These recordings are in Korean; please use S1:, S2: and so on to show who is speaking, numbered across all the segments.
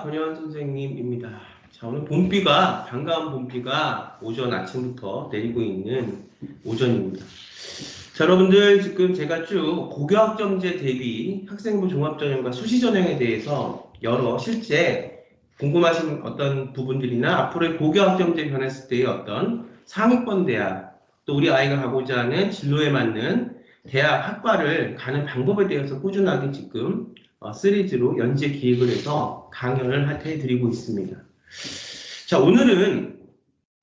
S1: 권현 선생님입니다. 자, 오늘 반가운 봄비가 오전 아침부터 내리고 있는 오전입니다. 자, 여러분들 지금 제가 쭉 고교학점제 대비 학생부 종합전형과 수시전형에 대해서 여러 실제 궁금하신 어떤 부분들이나 앞으로의 고교학점제 변했을 때의 어떤 상위권 대학, 또 우리 아이가 가고자 하는 진로에 맞는 대학 학과를 가는 방법에 대해서 꾸준하게 지금 시리즈로 연재 기획을 해서 강연을 해드리고 있습니다. 자, 오늘은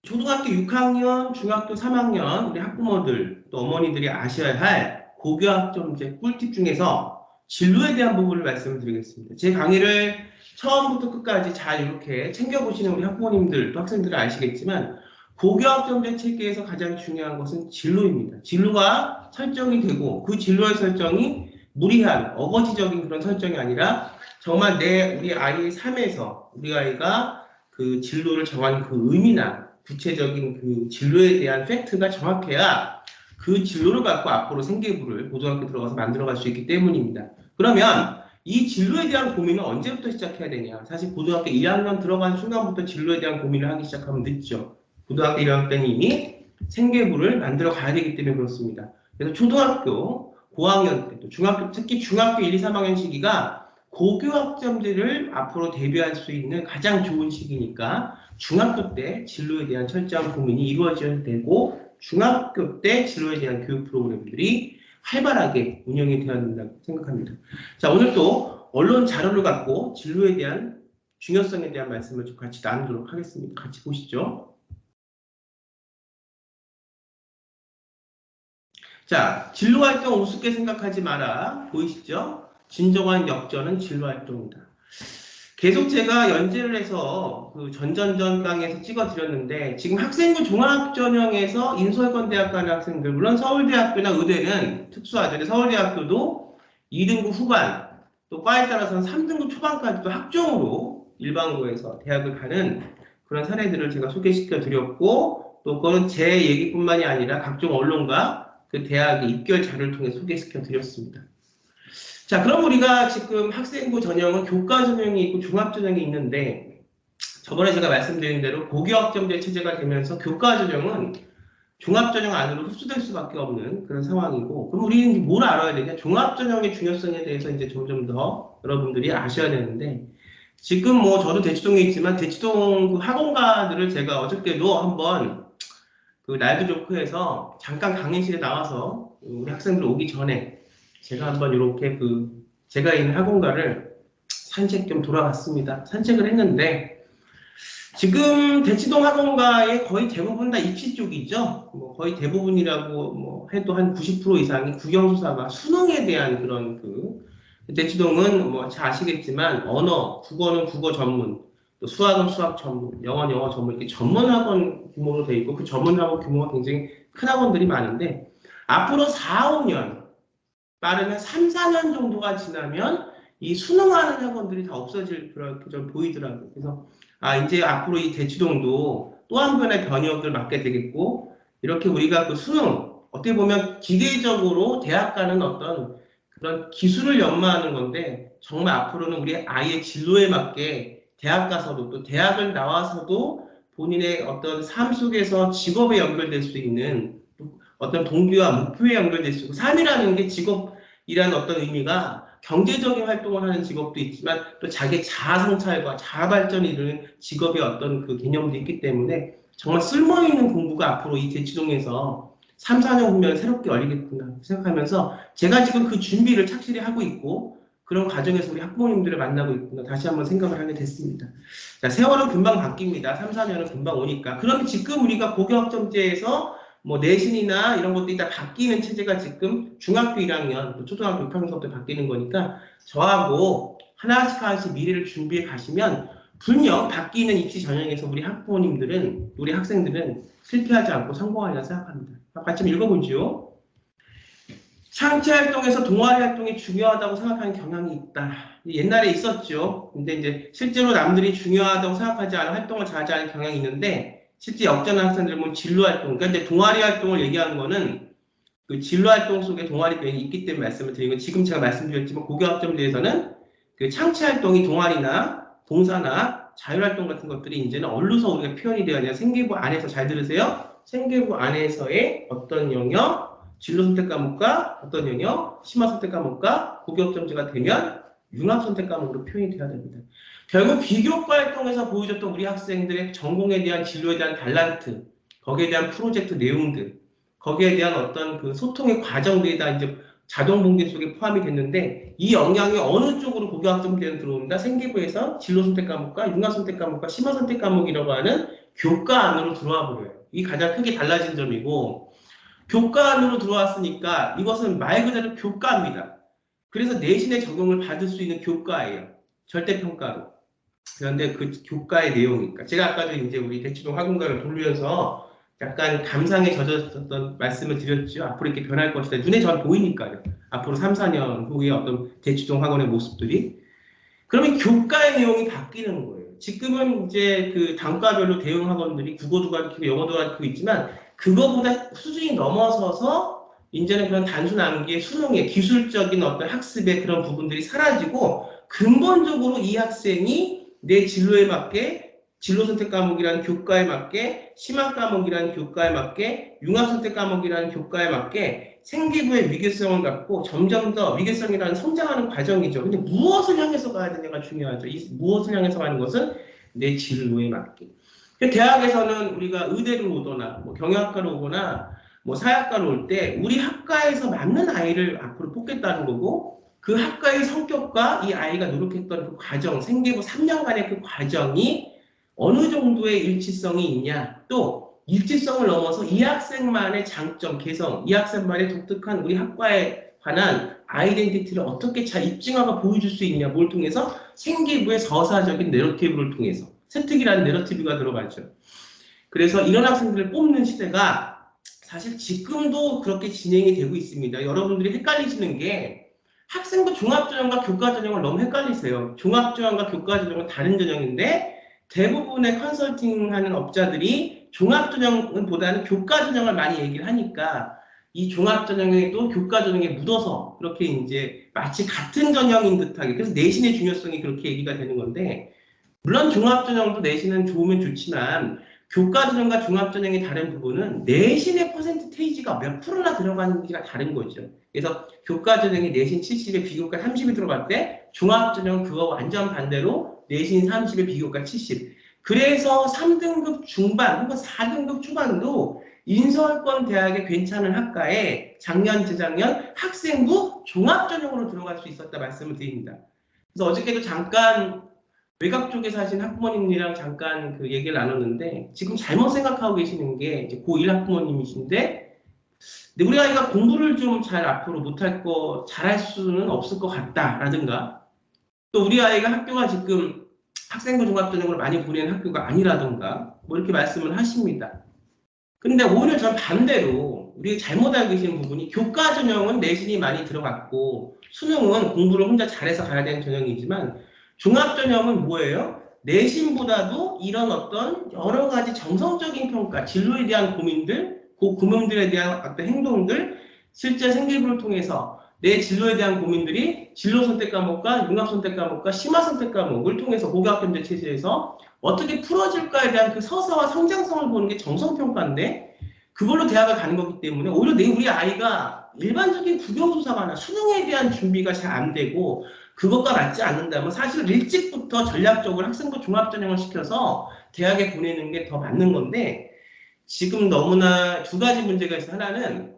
S1: 초등학교 6학년, 중학교 3학년 우리 학부모들 또 어머니들이 아셔야 할 고교학점제 꿀팁 중에서 진로에 대한 부분을 말씀을 드리겠습니다. 제 강의를 처음부터 끝까지 잘 이렇게 챙겨보시는 우리 학부모님들 또 학생들은 아시겠지만 고교학점제 체계에서 가장 중요한 것은 진로입니다. 진로가 설정이 되고 그 진로의 설정이 무리한 어거지적인 그런 설정이 아니라 정말 우리 아이의 삶에서 우리 아이가 그 진로를 정한 그 의미나 구체적인 그 진로에 대한 팩트가 정확해야 그 진로를 갖고 앞으로 생계부를 고등학교 들어가서 만들어갈 수 있기 때문입니다. 그러면 이 진로에 대한 고민은 언제부터 시작해야 되냐? 사실 고등학교 1학년 들어간 순간부터 진로에 대한 고민을 하기 시작하면 늦죠. 고등학교 1학년 때는 이미 생계부를 만들어 가야 되기 때문에 그렇습니다. 그래서 초등학교 고학년 때, 또 중학교, 특히 중학교 1, 2, 3학년 시기가 고교학점제를 앞으로 대비할 수 있는 가장 좋은 시기니까 중학교 때 진로에 대한 철저한 고민이 이루어져야 되고 중학교 때 진로에 대한 교육 프로그램들이 활발하게 운영이 되어야 된다고 생각합니다. 자, 오늘 또 언론 자료를 갖고 진로에 대한 중요성에 대한 말씀을 좀 같이 나누도록 하겠습니다. 같이 보시죠. 자, 진로활동 우습게 생각하지 마라. 보이시죠? 진정한 역전은 진로활동이다. 계속 제가 연재를 해서 그 전전전 강에서 찍어드렸는데 지금 학생부 종합전형에서 인서울권대학 가는 학생들, 물론 서울대학교나 의대는 특수하죠. 서울대학교도 2등급 후반, 또 과에 따라서는 3등급 초반까지도 학종으로 일반고에서 대학을 가는 그런 사례들을 제가 소개시켜 드렸고 또 그거는 제 얘기뿐만이 아니라 각종 언론과 그 대학의 입결 자료를 통해 소개시켜 드렸습니다. 자, 그럼 우리가 지금 학생부 전형은 교과 전형이 있고 종합 전형이 있는데 저번에 제가 말씀드린 대로 고교학점제 체제가 되면서 교과 전형은 종합 전형 안으로 흡수될 수밖에 없는 그런 상황이고 그럼 우리는 뭘 알아야 되냐? 종합 전형의 중요성에 대해서 이제 점점 더 여러분들이 아셔야 되는데 지금 뭐 저도 대치동에 있지만 대치동 그 학원가들을 제가 어저께도 한번 그 라이브 조크에서 잠깐 강의실에 나와서 우리 학생들 오기 전에 제가 한번 이렇게 제가 있는 학원가를 산책 좀 돌아갔습니다. 산책을 했는데 지금 대치동 학원가의 거의 대부분 다 입시 쪽이죠. 뭐 거의 대부분이라고 뭐 해도 한 90% 이상이 국영수사가 수능에 대한 그런 대치동은 뭐 잘 아시겠지만 국어는 국어 전문, 또 수학은 수학 전문, 영어는 영어 전문 이렇게 전문 학원 규모로 돼 있고 그 전문 학원 규모가 굉장히 큰 학원들이 많은데 앞으로 4, 5년 빠르면 3, 4년 정도가 지나면 이 수능하는 학원들이 다 없어질 그렇게 좀 보이더라고요. 그래서 이제 앞으로 이 대치동도 또 한 번의 변혁을 맞게 되겠고 이렇게 우리가 그 수능 어떻게 보면 기계적으로 대학 가는 어떤 그런 기술을 연마하는 건데 정말 앞으로는 우리 아이의 진로에 맞게 대학 가서도 또 대학을 나와서도 본인의 어떤 삶 속에서 직업에 연결될 수 있는 어떤 동기와 목표에 연결될 수 있고 삶이라는 게 직업이라는 어떤 의미가 경제적인 활동을 하는 직업도 있지만 또 자기 자아 성찰과 자아 발전을 이루는 직업의 어떤 그 개념도 있기 때문에 정말 쓸모있는 공부가 앞으로 이 대치동에서 3, 4년 후면 새롭게 열리겠구나 생각하면서 제가 지금 그 준비를 착실히 하고 있고 그런 과정에서 우리 학부모님들을 만나고 있구나 다시 한번 생각을 하게 됐습니다. 자, 세월은 금방 바뀝니다. 3, 4년은 금방 오니까. 그럼 지금 우리가 고교학점제에서 뭐 내신이나 이런 것들이 다 바뀌는 체제가 지금 중학교 1학년, 또 초등학교 6학년부터 바뀌는 거니까 저하고 하나씩 미래를 준비해 가시면 분명 바뀌는 입시 전형에서 우리 학부모님들은, 우리 학생들은 실패하지 않고 성공하리라 생각합니다. 같이 한번 읽어보죠. 창체활동에서 동아리 활동이 중요하다고 생각하는 경향이 있다. 옛날에 있었죠. 근데 이제 실제로 남들이 중요하다고 생각하지 않은 활동을 잘하지 않은 경향이 있는데 실제 역전한 학생들 보면 진로활동, 그러니까 이제 동아리 활동을 얘기하는 거는 그 진로활동 속에 동아리 병이 있기 때문에 말씀을 드리고 지금 제가 말씀드렸지만 고교학점제에서는 그 창체활동이 동아리나 봉사나 자율활동 같은 것들이 이제는 얼루서 우리가 표현이 되어야 돼요. 생계부 안에서 잘 들으세요. 생계부 안에서의 어떤 영역, 진로 선택 과목과 어떤 영역, 심화 선택 과목과 고교업점제가 되면 융합 선택 과목으로 표현이 돼야 됩니다. 결국 비교과 활동에서 보여줬던 우리 학생들의 전공에 대한 진로에 대한 달란트, 거기에 대한 프로젝트 내용들, 거기에 대한 어떤 그 소통의 과정들이 다 이제 자동 봉기 속에 포함이 됐는데 이 영향이 어느 쪽으로 고교학점제는 들어온다? 생기부에서 진로 선택 과목과 융합 선택 과목과 심화 선택 과목이라고 하는 교과 안으로 들어와 버려요. 이 가장 크게 달라진 점이고 교과 안으로 들어왔으니까 이것은 말 그대로 교과입니다. 그래서 내신에 적용을 받을 수 있는 교과예요. 절대평가로. 그런데 그 교과의 내용이니까 제가 아까도 이제 우리 대치동 학원가를 돌리면서 약간 감상에 젖었던 말씀을 드렸죠. 앞으로 이렇게 변할 것이다. 눈에 전 보이니까요. 앞으로 3, 4년 후에 어떤 대치동 학원의 모습들이. 그러면 교과의 내용이 바뀌는 거예요. 지금은 이제 그 단과별로 대응 학원들이 국어도 가르치고 영어도 가르치고 있지만 그거보다 수준이 넘어서서 이제는 그런 단순 암기의 수능의 기술적인 어떤 학습의 그런 부분들이 사라지고 근본적으로 이 학생이 내 진로에 맞게 진로 선택 과목이라는 교과에 맞게 심화 과목이라는 교과에 맞게 융합 선택 과목이라는 교과에 맞게 생기부의 위계성을 갖고 점점 더 위계성이라는 성장하는 과정이죠. 근데 무엇을 향해서 가야 되냐가 중요하죠. 이 무엇을 향해서 가는 것은 내 진로에 맞게. 대학에서는 우리가 의대를 오거나 뭐 경영학과로 오거나 뭐 사회학과로 올 때 우리 학과에서 맞는 아이를 앞으로 뽑겠다는 거고 그 학과의 성격과 이 아이가 노력했던 그 과정, 생계부 3년간의 그 과정이 어느 정도의 일치성이 있냐, 또 일치성을 넘어서 이 학생만의 장점, 개성, 이 학생만의 독특한 우리 학과에 관한 아이덴티티를 어떻게 잘 입증하고 보여줄 수 있냐, 뭘 통해서 생계부의 서사적인 내러티브를 통해서 세특이라는 내러티브가 들어가죠. 그래서 이런 학생들을 뽑는 시대가 사실 지금도 그렇게 진행이 되고 있습니다. 여러분들이 헷갈리시는 게 학생부 종합전형과 교과전형을 너무 헷갈리세요. 종합전형과 교과전형은 다른 전형인데 대부분의 컨설팅하는 업자들이 종합전형보다는 교과전형을 많이 얘기를 하니까 이 종합전형에도 교과전형에 묻어서 그렇게 이제 마치 같은 전형인 듯하게 그래서 내신의 중요성이 그렇게 얘기가 되는 건데 물론 종합전형도 내신은 좋으면 좋지만 교과전형과 종합전형의 다른 부분은 내신의 퍼센테이지가 몇 프로나 들어가는지가 다른 거죠. 그래서 교과전형이 내신 70에 비교과 30이 들어갈 때 종합전형은 그거 완전 반대로 내신 30에 비교과 70. 그래서 3등급 중반 혹은 4등급 초반도 인서울권 대학의 괜찮은 학과에 작년, 재작년 학생부 종합전형으로 들어갈 수 있었다 말씀을 드립니다. 그래서 어저께도 잠깐 외곽 쪽에 사신 학부모님이랑 잠깐 그 얘기를 나눴는데 지금 잘못 생각하고 계시는 게 이제 고1 학부모님이신데 근데 우리 아이가 공부를 좀 잘 앞으로 못할 거 잘할 수는 없을 것 같다라든가 또 우리 아이가 학교가 지금 학생부 종합전형으로 많이 보내는 학교가 아니라든가 뭐 이렇게 말씀을 하십니다. 근데 오히려 전 반대로 우리 잘못 알고 계시는 부분이 교과전형은 내신이 많이 들어갔고 수능은 공부를 혼자 잘해서 가야 되는 전형이지만 종합전형은 뭐예요? 내신보다도 이런 어떤 여러 가지 정성적인 평가, 진로에 대한 고민들, 그 고민들에 대한 어떤 행동들, 실제 생계부를 통해서 내 진로에 대한 고민들이 진로 선택 과목과 융합 선택 과목과 심화 선택 과목을 통해서 고교학점제 체제에서 어떻게 풀어질까에 대한 그 서사와 성장성을 보는 게 정성평가인데 그걸로 대학을 가는 거기 때문에 오히려 우리 아이가 일반적인 국영수사가나 수능에 대한 준비가 잘 안 되고 그것과 맞지 않는다면 사실 일찍부터 전략적으로 학생부 종합전형을 시켜서 대학에 보내는 게 더 맞는 건데 지금 너무나 두 가지 문제가 있어요. 하나는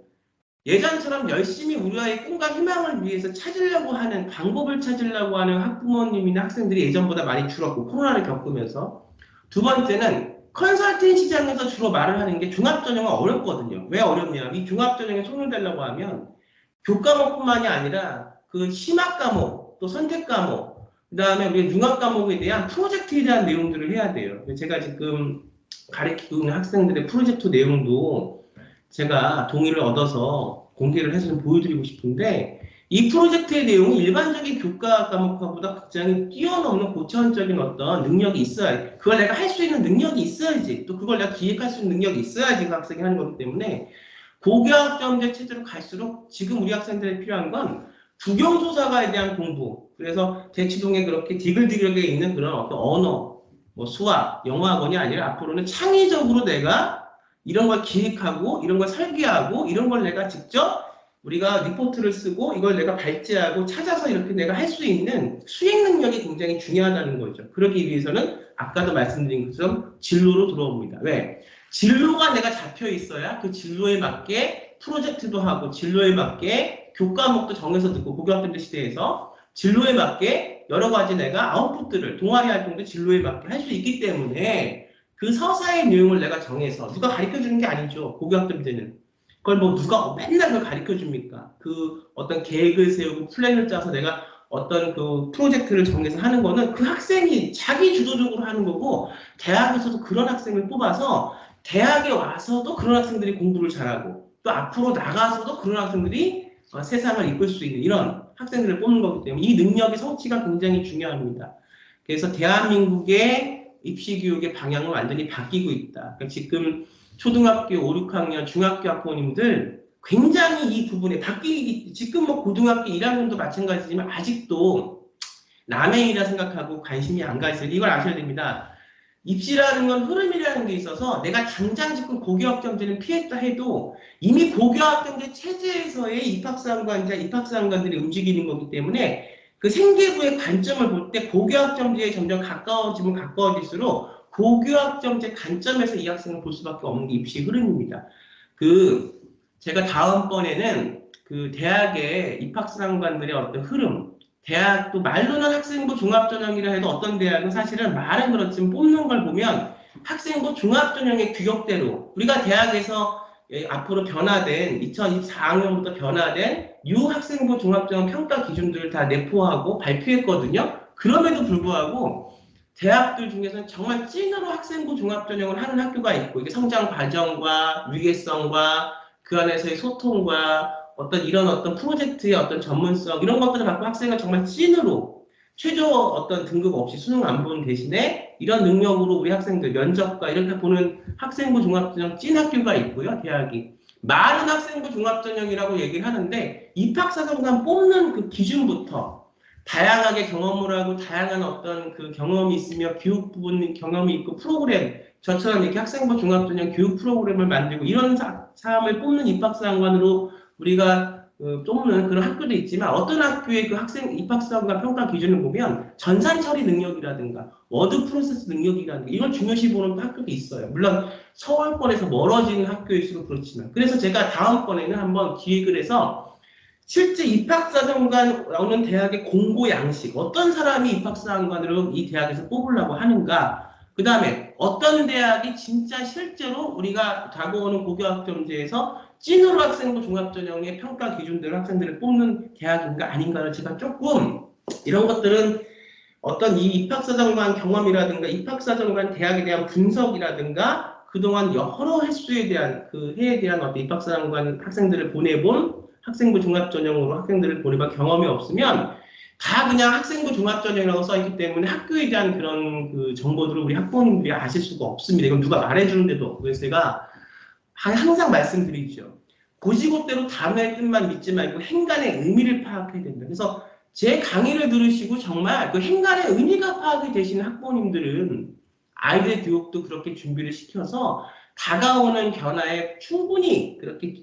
S1: 예전처럼 열심히 우리 아이의 꿈과 희망을 위해서 찾으려고 하는 방법을 찾으려고 하는 학부모님이나 학생들이 예전보다 많이 줄었고 코로나를 겪으면서 두 번째는 컨설팅 시장에서 주로 말을 하는 게 종합전형은 어렵거든요. 왜 어렵냐? 이 종합전형에 손을 대려고 하면 교과목뿐만이 아니라 그 심화 과목, 또 선택 과목, 그 다음에 우리 융합 과목에 대한 프로젝트에 대한 내용들을 해야 돼요. 제가 지금 가르치고 있는 학생들의 프로젝트 내용도 제가 동의를 얻어서 공개를 해서 좀 보여드리고 싶은데 이 프로젝트의 내용이 일반적인 교과 과목보다 굉장히 뛰어넘는 고차원적인 어떤 능력이 있어야 그걸 내가 할 수 있는 능력이 있어야지 또 그걸 내가 기획할 수 있는 능력이 있어야지 그 학생이 하는 거기 때문에 고교학점제 체제로 갈수록 지금 우리 학생들이 필요한 건 국영수사가에 대한 공부 그래서 대치동에 그렇게 디글디글하게 있는 그런 어떤 언어, 뭐 수학, 영어학원이 아니라 앞으로는 창의적으로 내가 이런 걸 기획하고 이런 걸 설계하고 이런 걸 내가 직접 우리가 리포트를 쓰고 이걸 내가 발제하고 찾아서 이렇게 내가 할 수 있는 수행 능력이 굉장히 중요하다는 거죠. 그러기 위해서는 아까도 말씀드린 것처럼 진로로 들어옵니다. 왜? 진로가 내가 잡혀 있어야 그 진로에 맞게 프로젝트도 하고 진로에 맞게 교과목도 정해서 듣고 고교학생들 시대에서 진로에 맞게 여러 가지 내가 아웃풋들을 동아리 활동도 진로에 맞게 할 수 있기 때문에 그 서사의 내용을 내가 정해서 누가 가르쳐 주는 게 아니죠. 고교학생들은. 그걸 뭐 누가 맨날 그걸 가르쳐 줍니까? 그 어떤 계획을 세우고 플랜을 짜서 내가 어떤 그 프로젝트를 정해서 하는 거는 그 학생이 자기 주도적으로 하는 거고 대학에서도 그런 학생을 뽑아서 대학에 와서도 그런 학생들이 공부를 잘하고 또 앞으로 나가서도 그런 학생들이 세상을 이끌 수 있는 이런 학생들을 뽑는 거기 때문에 이 능력의 성취가 굉장히 중요합니다. 그래서 대한민국의 입시교육의 방향은 완전히 바뀌고 있다. 그러니까 지금 초등학교 5, 6학년 중학교 학부모님들 굉장히 이 부분에 바뀌기 지금 뭐 고등학교 1학년도 마찬가지지만 아직도 남의 일이라 생각하고 관심이 안 가 있어요. 이걸 아셔야 됩니다. 입시라는 건 흐름이라는 게 있어서 내가 당장 지금 고교학점제는 피했다 해도 이미 고교학점제 체제에서의 입학사항관자, 입학사항관들이 움직이는 거기 때문에 그 생계부의 관점을 볼 때 고교학점제에 점점 가까워지면 가까워질수록 고교학점제 관점에서 이 학생을 볼 수밖에 없는 게 입시 흐름입니다. 제가 다음번에는 그 대학의 입학사항관들의 어떤 흐름, 대학도 말로는 학생부 종합전형이라 해도 어떤 대학은 사실은 말은 그렇지만 뽑는 걸 보면 학생부 종합전형의 규격대로 우리가 대학에서 앞으로 변화된 2024학년부터 변화된 학생부 종합전형 평가 기준들을 다 내포하고 발표했거든요. 그럼에도 불구하고 대학들 중에서는 정말 찐으로 학생부 종합전형을 하는 학교가 있고 이게 성장 과정과 위계성과 그 안에서의 소통과 어떤 프로젝트의 어떤 전문성 이런 것들을 갖고 학생을 정말 찐으로 최저 어떤 등급 없이 수능 안 보는 대신에 이런 능력으로 우리 학생들 면접과 이렇게 보는 학생부 종합전형 찐 학교가 있고요. 대학이 말은 학생부 종합전형이라고 얘기를 하는데 입학사정관 뽑는 그 기준부터 다양하게 경험을 하고 다양한 어떤 그 경험이 있으며 교육 부분 경험이 있고 프로그램 저처럼 이렇게 학생부 종합전형 교육 프로그램을 만들고 이런 사람을 뽑는 입학사정관으로 우리가 뽑는 그런 학교도 있지만 어떤 학교의 그 학생 입학사정관 평가 기준을 보면 전산 처리 능력이라든가 워드 프로세스 능력이라든가 이걸 중요시 보는 학교도 있어요. 물론 서울권에서 멀어지는 학교일수록 그렇지만 그래서 제가 다음번에는 한번 기획을 해서 실제 입학사정관 나오는 대학의 공고 양식 어떤 사람이 입학사정관으로 이 대학에서 뽑으려고 하는가 그 다음에 어떤 대학이 진짜 실제로 우리가 다가오는 고교학점제에서 찐으로 학생부 종합전형의 평가 기준대로 학생들을 뽑는 대학인가 아닌가를 제가 조금 이런 것들은 어떤 이 입학사정관 경험이라든가 입학사정관 대학에 대한 분석이라든가 그동안 여러 횟수에 대한 그 해에 대한 어떤 입학사정관 학생들을 보내본 학생부 종합전형으로 학생들을 보내본 경험이 없으면 다 그냥 학생부 종합전형이라고 써있기 때문에 학교에 대한 그런 그 정보들을 우리 학부모님들이 아실 수가 없습니다. 이건 누가 말해주는데도 없고 그래서 제가 항상 말씀드리죠. 고지고대로 단어의 뜻만 믿지 말고 행간의 의미를 파악해야 된다. 그래서 제 강의를 들으시고 정말 그 행간의 의미가 파악이 되시는 학부모님들은 아이들의 교육도 그렇게 준비를 시켜서 다가오는 변화에 충분히 그렇게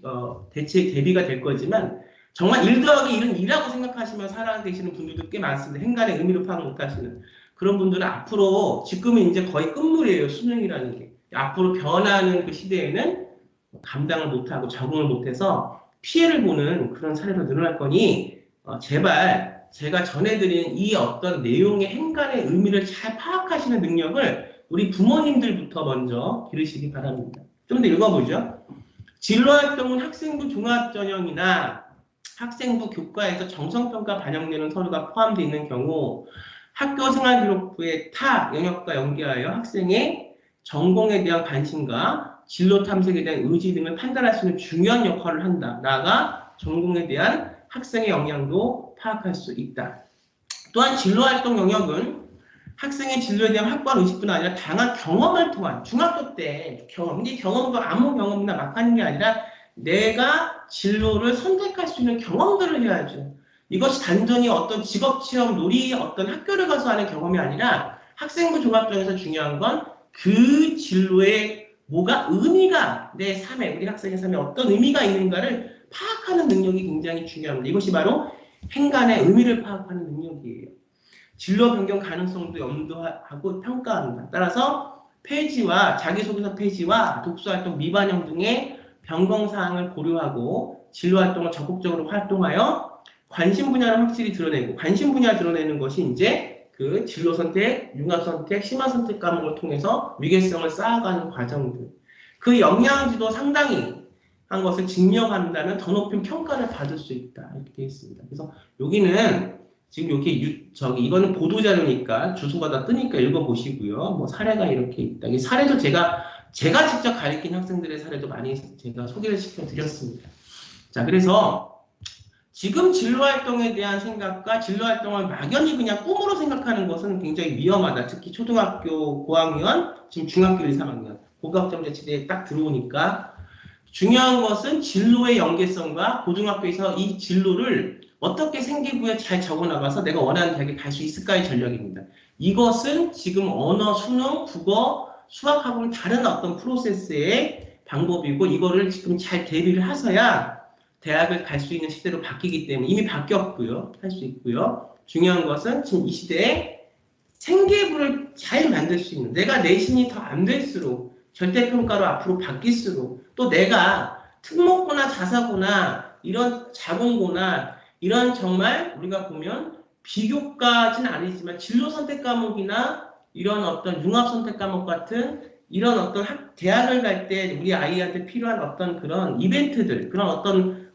S1: 대비가 될 거지만 정말 1 더하기 1은 2라고 생각하시면 살아계시는 분들도 꽤 많습니다. 행간의 의미를 파악 못하시는 그런 분들은 앞으로 지금은 이제 거의 끝물이에요. 수능이라는 게. 앞으로 변하는 그 시대에는 감당을 못하고 적응을 못해서 피해를 보는 그런 사례가 늘어날 거니 제발 제가 전해드린 이 어떤 내용의 행간의 의미를 잘 파악하시는 능력을 우리 부모님들부터 먼저 기르시기 바랍니다. 좀 더 읽어보죠. 진로활동은 학생부 종합전형이나 학생부 교과에서 정성평가 반영되는 서류가 포함되어 있는 경우 학교생활기록부의 타 영역과 연계하여 학생의 전공에 대한 관심과 진로 탐색에 대한 의지 등을 판단할 수 있는 중요한 역할을 한다. 나아가 전공에 대한 학생의 영향도 파악할 수 있다. 또한 진로활동 영역은 학생의 진로에 대한 확고한 의식뿐 아니라 다양한 경험을 통한 중학교 때 경험, 이 경험도 아무 경험이나 막 하는 게 아니라 내가 진로를 선택할 수 있는 경험들을 해야죠. 이것이 단전히 어떤 직업체험 놀이 어떤 학교를 가서 하는 경험이 아니라 학생부 종합전에서 중요한 건 그 진로에 뭐가 의미가 내 삶에 우리 학생의 삶에 어떤 의미가 있는가를 파악하는 능력이 굉장히 중요합니다. 이것이 바로 행간의 의미를 파악하는 능력이에요. 진로 변경 가능성도 염두하고 평가합니다. 따라서 페이지와 자기소개서 페이지와 독서활동 미반영 등의 변경사항을 고려하고 진로활동을 적극적으로 활동하여 관심 분야를 확실히 드러내고 관심 분야 드러내는 것이 이제 그 진로 선택, 융합 선택, 심화 선택 과목을 통해서 위계성을 쌓아가는 과정들. 그 역량지도 상당히 한 것을 증명한다면 더 높은 평가를 받을 수 있다. 이렇게 되어 있습니다. 그래서 여기는 지금 여기 이거는 보도자료니까 주소가 다 뜨니까 읽어보시고요. 뭐 사례가 이렇게 있다. 이 사례도 제가 직접 가르친 학생들의 사례도 많이 제가 소개를 시켜드렸습니다. 자, 그래서 지금 진로활동에 대한 생각과 진로활동을 막연히 그냥 꿈으로 생각하는 것은 굉장히 위험하다. 특히 초등학교 고학년, 지금 중학교 1, 3학년, 고교학점제치대에 딱 들어오니까 중요한 것은 진로의 연계성과 고등학교에서 이 진로를 어떻게 생기부에 잘 적어나가서 내가 원하는 대학에 갈 수 있을까의 전략입니다. 이것은 지금 언어, 수능, 국어, 수학하고는 다른 어떤 프로세스의 방법이고 이거를 지금 잘 대비를 하셔야 대학을 갈 수 있는 시대로 바뀌기 때문에 이미 바뀌었고요. 할 수 있고요. 중요한 것은 지금 이 시대에 생계부를 잘 만들 수 있는 내가 내신이 더 안 될수록 절대평가로 앞으로 바뀔수록 또 내가 특목고나 자사고나 이런 자공고나 이런 정말 우리가 보면 비교까지는 아니지만 진로 선택 과목이나 이런 어떤 융합 선택 과목 같은 이런 어떤 대학을 갈 때 우리 아이한테 필요한 어떤 그런 이벤트들 그런 어떤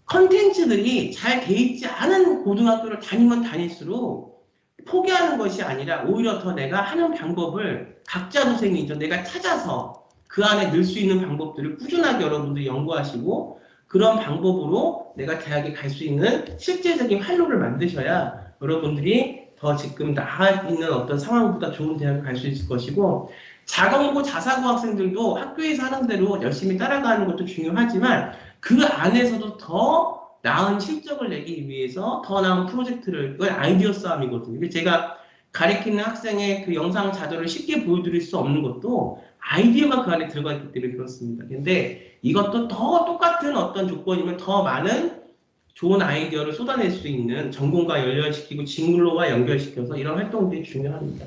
S1: 컨텐츠들이 잘 돼 있지 않은 고등학교를 다니면 다닐수록 포기하는 것이 아니라 오히려 더 내가 하는 방법을 각자 도생이죠. 내가 찾아서 그 안에 넣을 수 있는 방법들을 꾸준하게 여러분들이 연구하시고 그런 방법으로 내가 대학에 갈 수 있는 실제적인 활로를 만드셔야 여러분들이 더 지금 나아 있는 어떤 상황보다 좋은 대학을 갈 수 있을 것이고 자공고 자사고 학생들도 학교에서 하는 대로 열심히 따라가는 것도 중요하지만 그 안에서도 더 나은 실적을 내기 위해서 더 나은 프로젝트를 그걸 아이디어 싸움이거든요. 제가 가르치는 학생의 그 영상 자료를 쉽게 보여드릴 수 없는 것도 아이디어가 그 안에 들어가 있기 때문에 그렇습니다. 근데 이것도 더 똑같은 어떤 조건이면 더 많은 좋은 아이디어를 쏟아낼 수 있는 전공과 연결시키고 진로와 연결시켜서 이런 활동들이 중요합니다.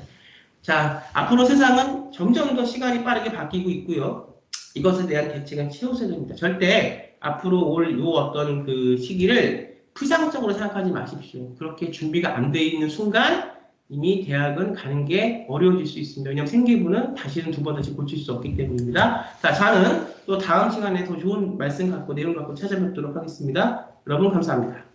S1: 자, 앞으로 세상은 점점 더 시간이 빠르게 바뀌고 있고요. 이것에 대한 대책은 채우셔야 됩니다. 절대 앞으로 올 요 어떤 그 시기를 피상적으로 생각하지 마십시오. 그렇게 준비가 안 돼 있는 순간 이미 대학은 가는 게 어려워질 수 있습니다. 왜냐하면 생기부는 다시는 두 번 다시 고칠 수 없기 때문입니다. 자, 저는 또 다음 시간에 더 좋은 말씀 갖고 내용 갖고 찾아뵙도록 하겠습니다. 여러분 감사합니다.